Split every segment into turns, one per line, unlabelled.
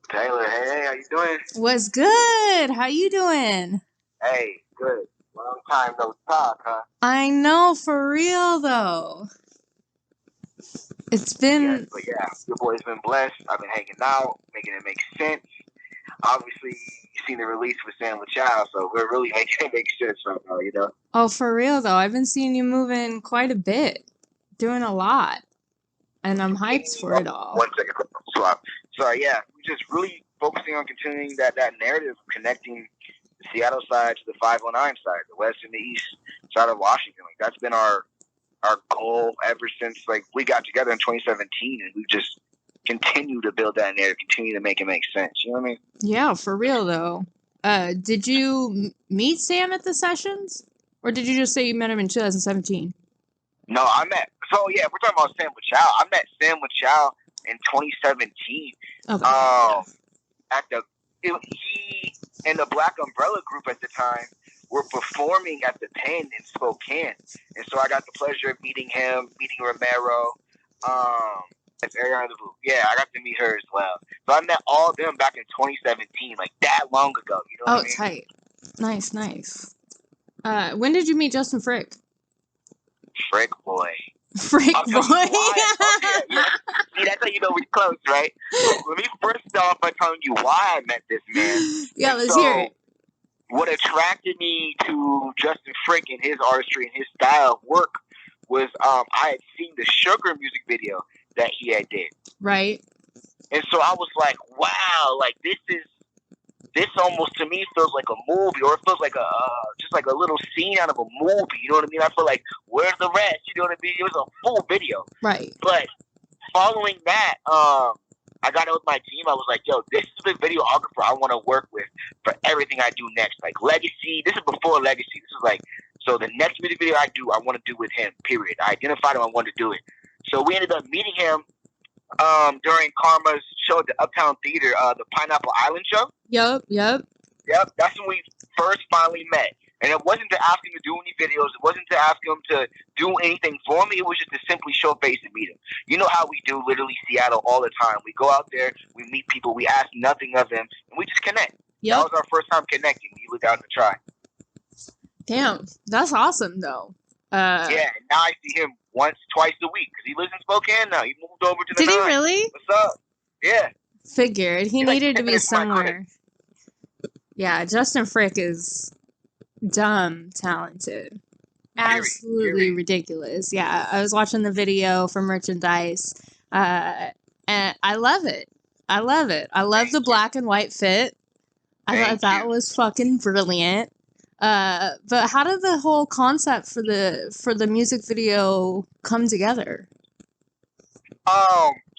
Taylor, hey, how you doing?
What's good? How you doing?
Hey, good. Long time no talk, huh?
I know, for real though. It's been
Yes, but yeah, your boy's been blessed. I've been hanging out, making it make sense. Obviously, you've seen the release with Sam Lachow, so we're really making it make sense right now, you know?
Oh, for real though. I've been seeing you moving quite a bit, doing a lot, and I'm hyped for it all.
1 second, swap. Sorry, yeah, we're just really focusing on continuing that narrative of connecting the Seattle side to the 509 side, the west and the east side of Washington. Like, that's been our goal ever since like we got together in 2017, and we've just continued to build that narrative, continue to make it make sense. You know what I mean?
Yeah, for real though. Did you meet Sam at the sessions, or did you just say you met him in 2017?
No, I met. So yeah, we're talking about Sam Lachow. I met Sam Lachow in 2017.
Okay.
At he and the Black Umbrella Group at the time were performing at the Pen in Spokane, and so I got the pleasure of meeting him, meeting Romero. That's Ariana DeVue. Yeah, I got to meet her as well. So I met all of them back in 2017, like that long ago. You know what I mean?
Tight. Nice. When did you meet Justin Frick?
Frick boy.
Frick
I'll
boy.
tell you why. Okay, yeah. See, that's how you know we're close, right? So let me first start off by telling you why I met this man.
Yeah, let's hear it.
What attracted me to Justin Frick and his artistry and his style of work was I had seen the Sugar music video that he had did.
Right.
And so I was like, wow, like this almost to me feels like a movie, or it feels like just like a little scene out of a movie. You know what I mean? I feel like, where's the rest? You know what I mean? It was a full video.
Right.
But following that, I got in with my team. I was like, yo, this is the videographer I want to work with for everything I do next. Like Legacy. This is before Legacy. This is like, so the next music video I do, I want to do with him, period. I identified him. I wanted to do it. So we ended up meeting him during Karma's show at the Uptown Theater, the Pineapple Island show.
Yep.
That's when we first finally met. And it wasn't to ask him to do any videos. It wasn't to ask him to do anything for me. It was just to simply show face and meet him. You know how we do literally Seattle all the time. We go out there, we meet people, we ask nothing of them, and we just connect.
Yep.
That was our first time connecting. We looked out in the Tri.
Damn, that's awesome though.
Yeah, and now I see him twice a week because he lives in Spokane now. He moved over to the
Did he
9.
really?
What's up? Yeah.
Figured. He needed to be somewhere. Yeah, Justin Frick is dumb talented. Absolutely ridiculous. Yeah, I was watching the video for merchandise, and I love it. I love the black and white fit. I thought that was fucking brilliant. But how did the whole concept for the music video come together?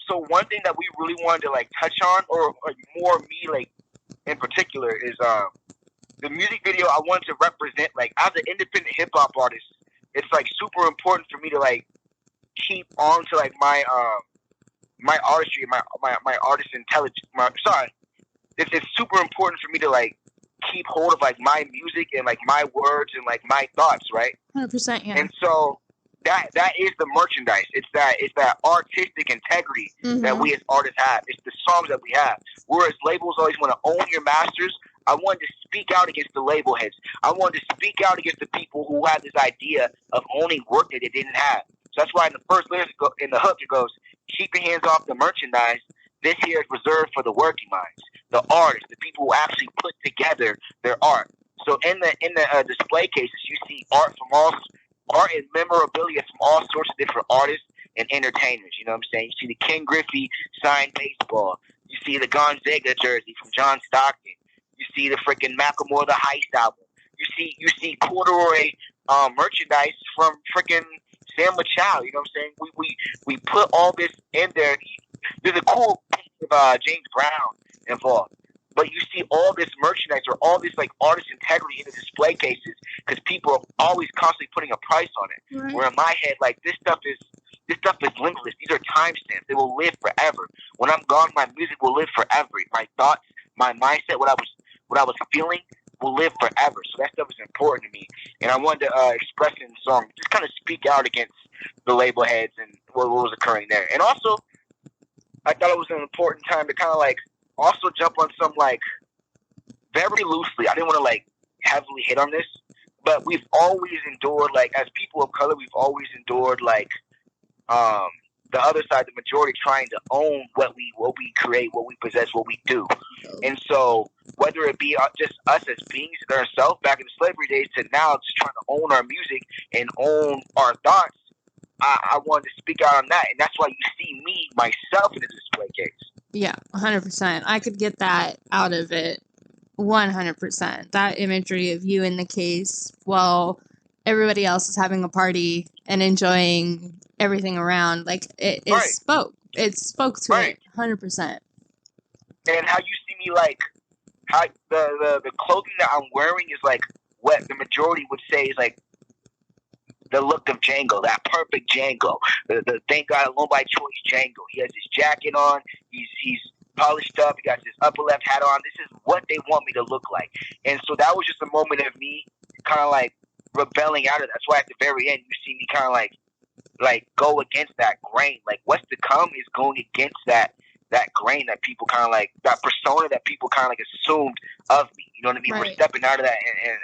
So one thing that we really wanted to like touch on, or more me like in particular, is the music video. I wanted to represent, like, as an independent hip hop artist, it's like super important for me to like keep on to like my my artistry, my artist intelligence. It's super important for me to like keep hold of like my music and like my words and like my thoughts, right?
100%, yeah.
And so that is the merchandise. It's that artistic integrity that we as artists have. It's the songs that we have. Whereas labels always want to own your masters, I wanted to speak out against the label heads. I wanted to speak out against the people who had this idea of owning work that they didn't have. So that's why in the first lyrics, in the hook, it goes, "Keep your hands off the merchandise. This here is reserved for the working minds, the artists, the people who actually put together their art." So in the display cases, you see art and memorabilia from all sorts of different artists and entertainers. You know what I'm saying? You see the Ken Griffey signed baseball. You see the Gonzaga jersey from John Stockton. You see the freaking Macklemore the Heist album. You see corduroy merchandise from freaking Sam Lachow. You know what I'm saying? We put all this in there. There's a cool piece of James Brown involved. But you see all this merchandise or all this like artist integrity in the display cases because people are always constantly putting a price on it. Right. Where in my head, like this stuff is limitless. These are timestamps. They will live forever. When I'm gone, my music will live forever. My thoughts, my mindset, what I was feeling, will live forever. So that stuff is important to me, and I wanted to express it in the song, just kind of speak out against the label heads and what was occurring there. And also, I thought it was an important time to kind of like also jump on some like very loosely. I didn't want to like heavily hit on this, but we've always endured, like, as people of color, we've always endured like the other side, the majority, trying to own what we create, what we possess, what we do. And so whether it be just us as beings ourselves back in the slavery days to now just trying to own our music and own our thoughts, I wanted to speak out on that, and that's why you see me myself in a display case.
Yeah, 100%. I could get that out of it. 100%. That imagery of you in the case while everybody else is having a party and enjoying everything around, like it spoke to it 100%.
And how you see me, like, how the clothing that I'm wearing is like what the majority would say is like the look of Jango, that perfect Jango, the thank God alone by choice Jango. He has his jacket on, he's polished up, he got his upper left hat on. This is what they want me to look like. And so that was just a moment of me kind of like rebelling out of it. That's why at the very end you see me kind of like go against that grain. Like what's to come is going against that grain that people kind of like, that persona that people kind of like assumed of me. You know what I mean? Right. We're stepping out of that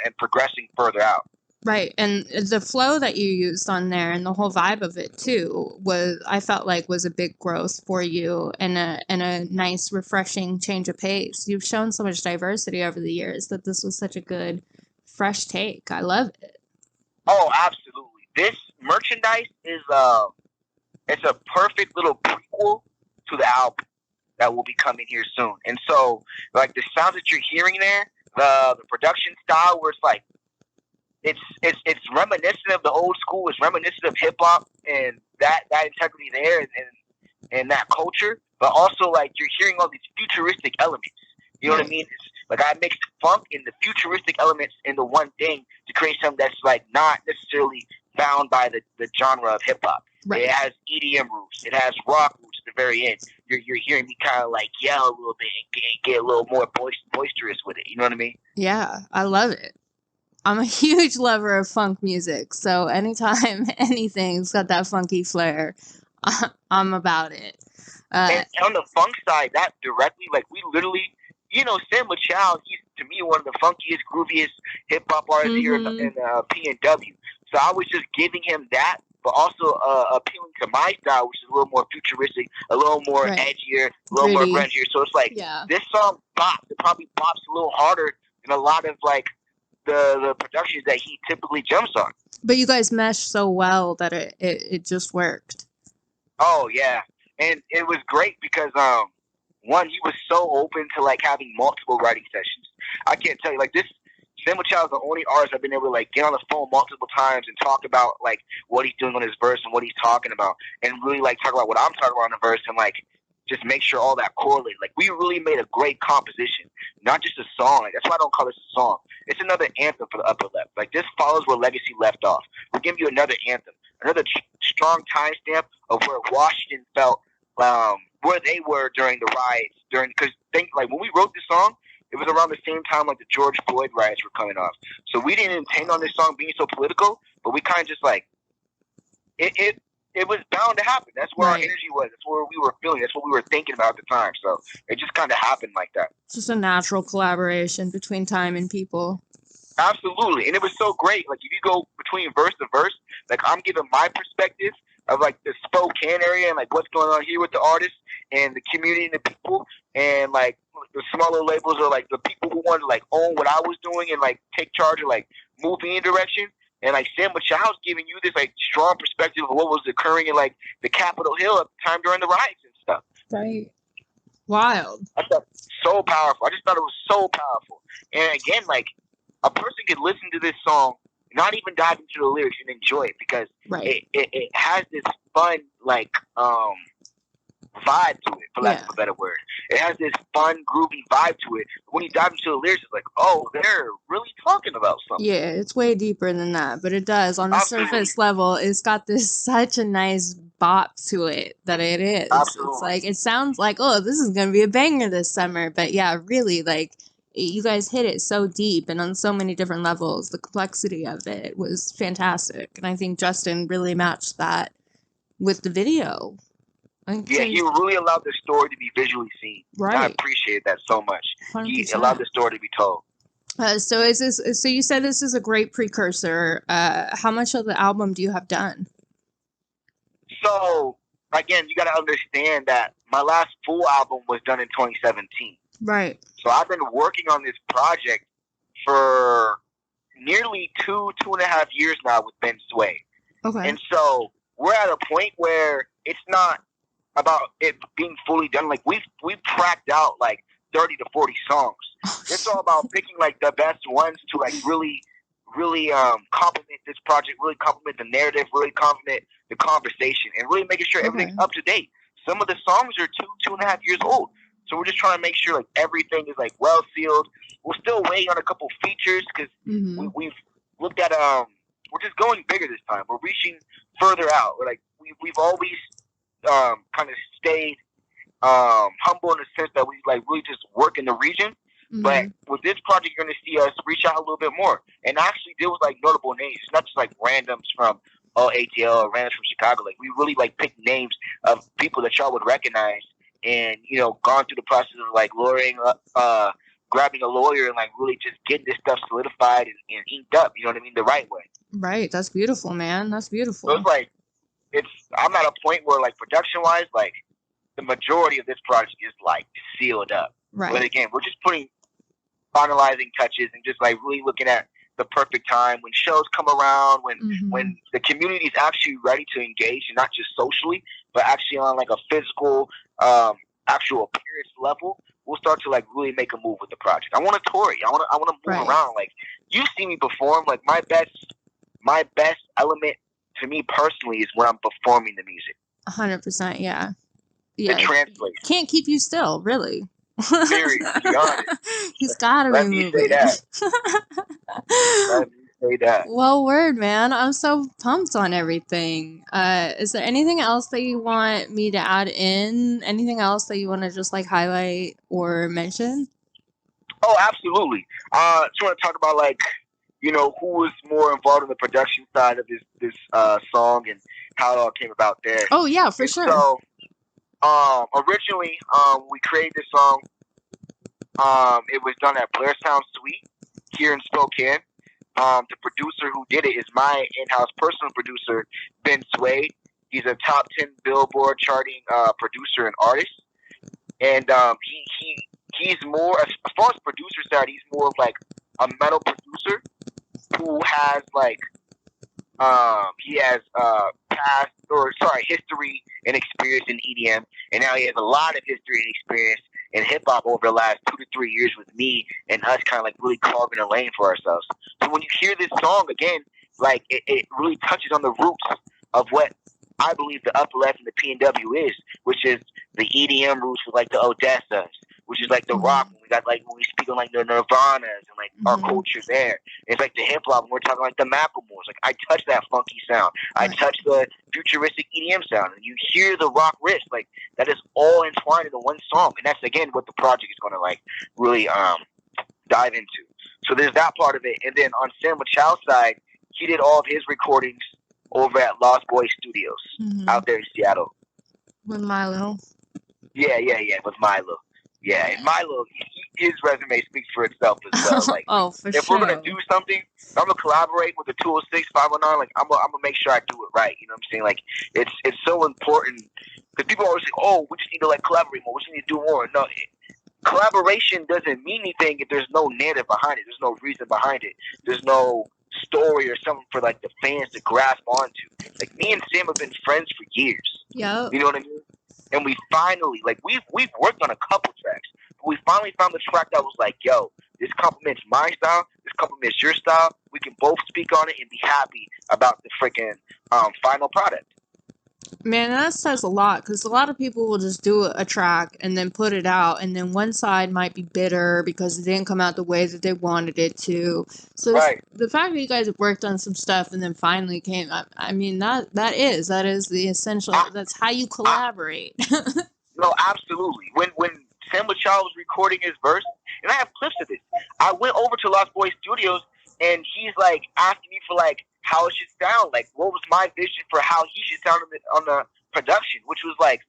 and progressing further out.
Right. And the flow that you used on there and the whole vibe of it too I felt like was a big growth for you and a nice, refreshing change of pace. You've shown so much diversity over the years that this was such a good, fresh take. I love it.
Oh, absolutely. This merchandise is it's a perfect little prequel to the album that will be coming here soon. And so like the sounds that you're hearing there, the production style where it's like it's reminiscent of the old school, it's reminiscent of hip hop and that integrity there and that culture, but also like you're hearing all these futuristic elements. You know what I mean? It's like I mixed funk and the futuristic elements into one thing to create something that's like not necessarily bound by the genre of hip hop. Right. It has EDM roots, it has rock roots at the very end. You're hearing me kind of like yell a little bit and get a little more boisterous with it. You know what I mean?
Yeah, I love it. I'm a huge lover of funk music, so anytime anything's got that funky flair, I'm about it.
And on the funk side, that directly, like we literally, you know, Sam Lachow, he's to me one of the funkiest, grooviest hip hop artists here in PNW. So I was just giving him that, but also appealing to my style, which is a little more futuristic, a little more edgier, a little more grungier. So it's like this song bops. It probably bops a little harder than a lot of like the productions that he typically jumps on.
But you guys meshed so well that it just worked.
Oh yeah, and it was great because one, he was so open to like having multiple writing sessions. I can't tell you, like this, Sam Lachow is the only artist I've been able to like get on the phone multiple times and talk about like what he's doing on his verse and what he's talking about, and really like talk about what I'm talking about on the verse and like just make sure all that correlates. Like we really made a great composition, not just a song. Like, that's why I don't call this a song. It's another anthem for the upper left. Like this follows where Legacy left off. We're giving you another anthem, another strong timestamp of where Washington felt, where they were during the riots. Because like when we wrote this song, it was around the same time like the George Floyd riots were coming off. So we didn't intend on this song being so political, but we kind of just like it was bound to happen. That's where our energy was. That's where we were feeling. That's what we were thinking about at the time. So it just kind of happened like that.
It's just a natural collaboration between time and people.
Absolutely. And it was so great. Like if you go between verse to verse, like I'm giving my perspective of like the Spokane area and like what's going on here with the artists and the community and the people, and like the smaller labels are like the people who wanted to like own what I was doing and like take charge of like moving in direction. And like Sam Lachow's giving you this like strong perspective of what was occurring in like the Capitol Hill at the time during the riots and stuff.
Right. Wild.
I thought it was so powerful. I just thought it was so powerful. And again, like a person could listen to this song, not even dive into the lyrics and enjoy it because it has this fun like vibe to it, for lack of a better word. It has this fun, groovy vibe to it. When you dive into the lyrics, it's like, oh, they're really talking about something.
Yeah, it's way deeper than that, but it does. On the surface level, it's got this such a nice bop to it that it is. Absolutely. It's like, it sounds like, oh, this is going to be a banger this summer. But yeah, really, like, you guys hit it so deep and on so many different levels. The complexity of it was fantastic. And I think Justin really matched that with the video.
Yeah, he really allowed the story to be visually seen.
Right.
I appreciate that so much. 100%. He allowed the story to be told.
So you said this is a great precursor. How much of the album do you have done?
So, again, you got to understand that my last full album was done in 2017.
Right.
So I've been working on this project for nearly 2.5 years now with Ben Sway.
Okay.
And so we're at a point where it's not about it being fully done. Like we've cracked out like 30 to 40 songs. It's all about picking like the best ones to like really complement this project, really complement the narrative, really complement the conversation, and really making sure everything's up to date. Some of the songs are 2.5 years old. So we're just trying to make sure like everything is like well sealed. We're still waiting on a couple features because we've looked at we're just going bigger this time. We're reaching further out. We're like we've always kind of stayed humble in the sense that we like really just work in the region. But with this project, you're going to see us reach out a little bit more and actually deal with like notable names. It's not just like randoms from ATL or randoms from Chicago. Like we really like pick names of people that y'all would recognize. And, gone through the process of, like, lawyering, grabbing a lawyer and, like, really just getting this stuff solidified and inked up, you know what I mean, the right way.
Right. That's beautiful, man. That's beautiful.
So it's like, I'm at a point where, like, production-wise, like, the majority of this project is, like, sealed up.
Right.
But, again, we're just finalizing touches and just, like, really looking at the perfect time when shows come around, when the community is actually ready to engage, and not just socially, but actually on, like, a physical actual appearance level, we'll start to like really make a move with the project. I want to tour it. I want to move around. Like you see me perform. Like my best element to me personally is when I'm performing the music.
100%. Yeah.
It translates.
Can't keep you still, really.
Seriously, to be honest.
He's got to be moving.
Let me say that.
Well, word, man. I'm so pumped on everything. Is there anything else that you want me to add in? Anything else that you want to just like highlight or mention?
Oh, absolutely. Just want to talk about like, who was more involved in the production side of this song and how it all came about there.
Oh yeah, for sure.
So, originally, we created this song. It was done at Blair Sound Suite here in Spokane. The producer who did it is my in-house personal producer, Ben Sway. He's a top 10 Billboard charting producer and artist. And he's more, as far as producer side, he's more of like a metal producer who has like, he has history and experience in EDM. And now he has a lot of history and experience in hip-hop over the last 2 to 3 years with me and us kind of like really carving a lane for ourselves. So when you hear this song, again, like it really touches on the roots of what I believe the upper left and the PNW is, which is the EDM roots with like the Odessas, which is like the rock when we speak on like the Nirvanas and like our culture there. It's like the hip hop when we're talking like the Macklemores. Like I touch that funky sound. I touch the futuristic EDM sound, and you hear the rock riffs. Like that is all entwined into one song, and that's again what the project is going to like really dive into. So there's that part of it, and then on Sam Lachow's side, he did all of his recordings over at Lost Boys Studios out there in Seattle
with Milo.
Yeah, with Milo. Yeah, and Milo, his resume speaks for itself as well. Like, if we're gonna do something, if I'm gonna collaborate with the 206, 509. Like, I'm gonna make sure I do it right. You know what I'm saying? Like, it's so important because people always say, "Oh, we just need to like collaborate more. We just need to do more." No, collaboration doesn't mean anything if there's no narrative behind it. There's no reason behind it. There's no story or something for like the fans to grasp onto. Like me and Sam have been friends for years.
Yeah,
you know what I mean. And we finally, like, we've worked on a couple tracks, but we finally found the track that was like, yo, this complements my style, this complements your style. We can both speak on it and be happy about the freaking final product.
Man, that says a lot, because a lot of people will just do a track and then put it out, and then one side might be bitter because it didn't come out the way that they wanted it to. So the fact that you guys have worked on some stuff and then finally came, I mean, that is the essential, that's how you collaborate.
No, absolutely. When Sam Lachow was recording his verse, And I have clips of this. I went over to Lost Boys Studios, and he's like asking me for like how it should sound, like what was my vision for how he should sound on the production, which was like,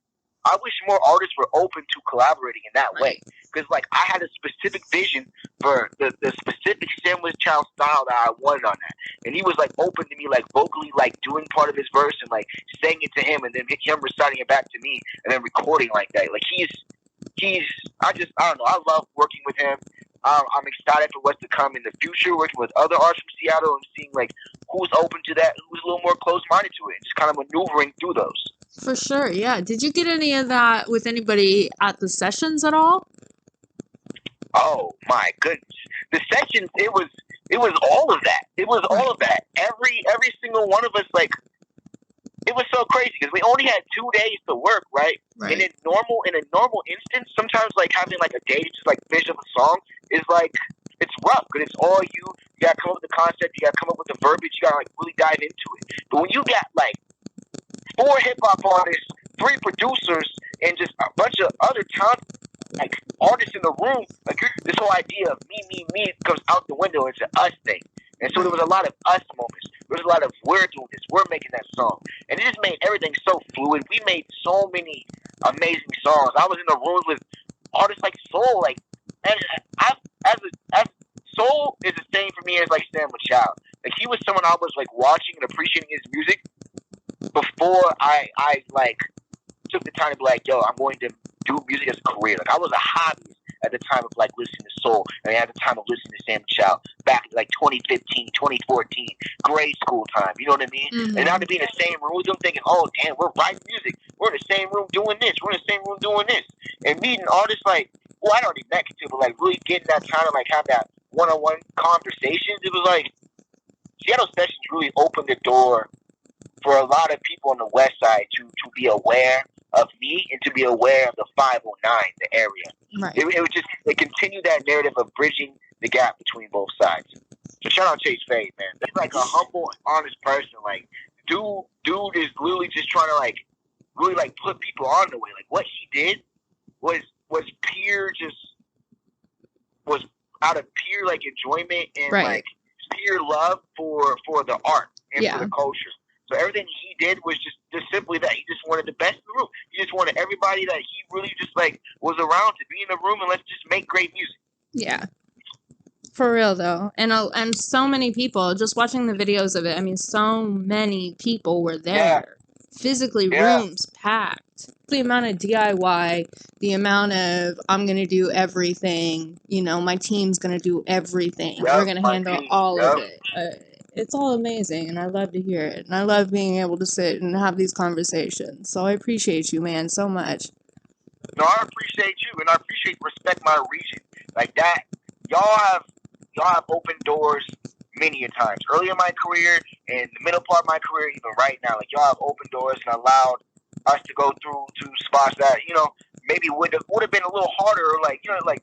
I wish more artists were open to collaborating in that way. Because, like, I had a specific vision for the specific Sam Lachow style that I wanted on that. And he was, like, open to me, like, vocally, like, doing part of his verse and, like, saying it to him and then him reciting it back to me and then recording like that. Like, I don't know. I love working with him. I'm excited for what's to come in the future, working with other artists from Seattle and seeing, like, who's open to that, who's a little more closed-minded to it. Just kind of maneuvering through those.
For sure, yeah. Did you get any of that with anybody at the sessions at all?
Oh my goodness, the sessions! It was all of that. It was all of that. Every single one of us, like, it was so crazy because we only had 2 days to work, right? And in a normal instance, sometimes like having like a day to just like finish up a song is like, it's rough because it's all you. You gotta come up with the concept. You gotta come up with the verbiage. You gotta like really dive into it. But when you got like 4 hip hop artists, 3 producers, and just a bunch of other talented like artists in the room, like this whole idea of me comes out the window. It's an us thing, and so there was a lot of us moments. There was a lot of we're doing this, we're making that song, and it just made everything so fluid. We made so many amazing songs. I was in the rooms with artists like Soul, like, and as Soul is the same for me as like Sam Lachow. Like, he was someone I was like watching and appreciating his music before I like took the time to be like, yo, I'm going to do music as a career. Like, I was a hobbyist at the time of like listening to Soul, and at the time of listening to Sam Lachow back in like 2015, 2014, grade school time. You know what I mean? Mm-hmm. And now to be in the same room with them, thinking, oh damn, we're writing music. We're in the same room doing this. We're in the same room doing this. And meeting artists like, well, I already met you, but like really getting that time to like have that one-on-one conversations. It was like Seattle Sessions really opened the door for a lot of people on the West Side to be aware of me and to be aware of the 509, the area. Right. It continued that narrative of bridging the gap between both sides. So shout out Chase Fade, man. That's like a humble, honest person. Like, dude is literally just trying to like really like put people on the way. Like, what he did was pure, just was out of pure like enjoyment and like pure love for the art and for the culture. So everything he did was just simply that. He just wanted the best in the room. He just wanted everybody that he really just like was around to be in the room and let's just make great music. Yeah.
For real though. And so many people, just watching the videos of it, I mean, so many people were there. Yeah. Physically, rooms packed. The amount of DIY, the amount of I'm going to do everything, you know, my team's going to do everything. Yep, we're going to handle all of it. It's all amazing, and I love to hear it. And I love being able to sit and have these conversations. So I appreciate you, man, so much.
No, I appreciate you, and I appreciate Respect My Region. Like that, y'all have opened doors many a times. Early in my career, and the middle part of my career, even right now, like y'all have opened doors and allowed us to go through to spots that, you know, maybe would have been a little harder, or like, you know, like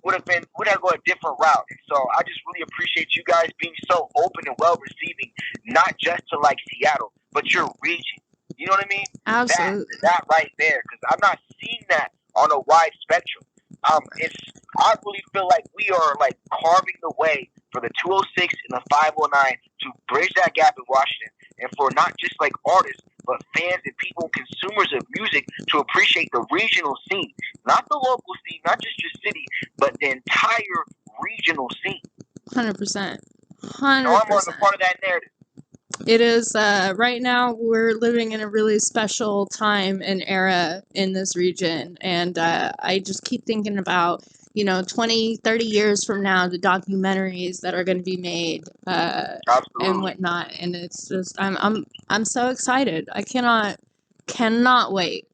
would have to go a different route. And so I just really appreciate you guys being so open and well receiving, not just to like Seattle, but your region. You know what I mean?
Absolutely.
That right there, because I'm not seeing that on a wide spectrum. I really feel like we are like carving the way for the 206 and the 509 to bridge that gap in Washington, and for not just like artists, but fans and people, consumers of music, to appreciate the regional scene, not the local scene, not just your city, but the entire regional scene.
100%. 100%.
I'm on the part of that narrative.
It is, right now, we're living in a really special time and era in this region, and I just keep thinking about, you know, 20, 30 years from now, the documentaries that are going to be made, and whatnot, and it's just, I'm so excited. I cannot wait.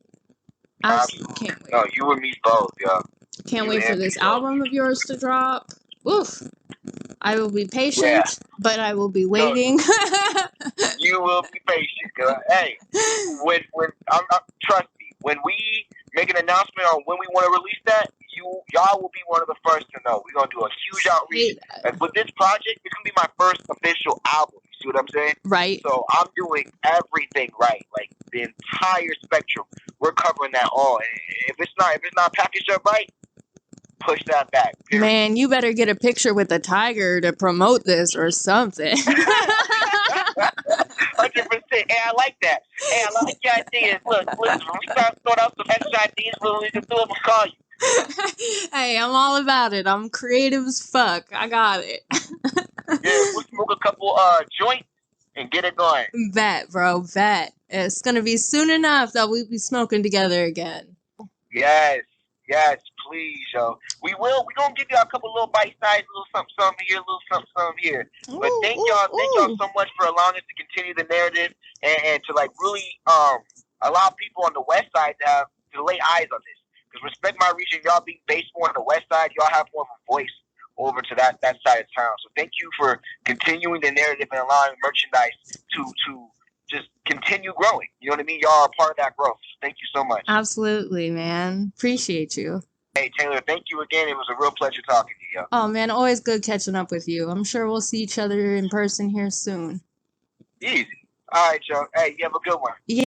Absolutely can't wait.
No, you and me both, yeah.
Can't wait for this album of yours to drop. Oof. I will be patient, but I will be waiting.
No, you will be patient, girl. Hey, when trust me, when we make an announcement on when we want to release that, y'all will be one of the first to know. We're gonna do a huge outreach. And with this project, it's gonna be my first official album. You see what I'm saying?
Right.
So I'm doing everything right, like the entire spectrum. We're covering that all. And if it's not packaged up right, push that back. Period.
Man, you better get a picture with a tiger to promote this or something.
100%. Hey, I like that. Hey, I like your ideas. Look, listen, when we start throwing out some extra ideas, what we can do, I'm going to call you.
Hey, I'm all about it. I'm creative as fuck. I got it.
Yeah, we'll smoke a couple joints and get it going.
Bet, bro, bet. It's gonna be soon enough that we'll be smoking together again.
Yes, please, yo. We're gonna give y'all a couple little bite-sized, little something here, little something here. But thank y'all so much for allowing us to continue the narrative and to like really allow people on the west side to lay eyes on this. Because respect my region, y'all being based more on the west side, y'all have more of a voice over to that side of town. So thank you for continuing the narrative and allowing merchandise to just continue growing. You know what I mean? Y'all are part of that growth. So thank you so much.
Absolutely, man. Appreciate you.
Hey, Taylor, thank you again. It was a real pleasure talking to you.
Oh, man, always good catching up with you. I'm sure we'll see each other in person here soon.
Easy. All right, y'all. Hey, you have a good one.
Yeah.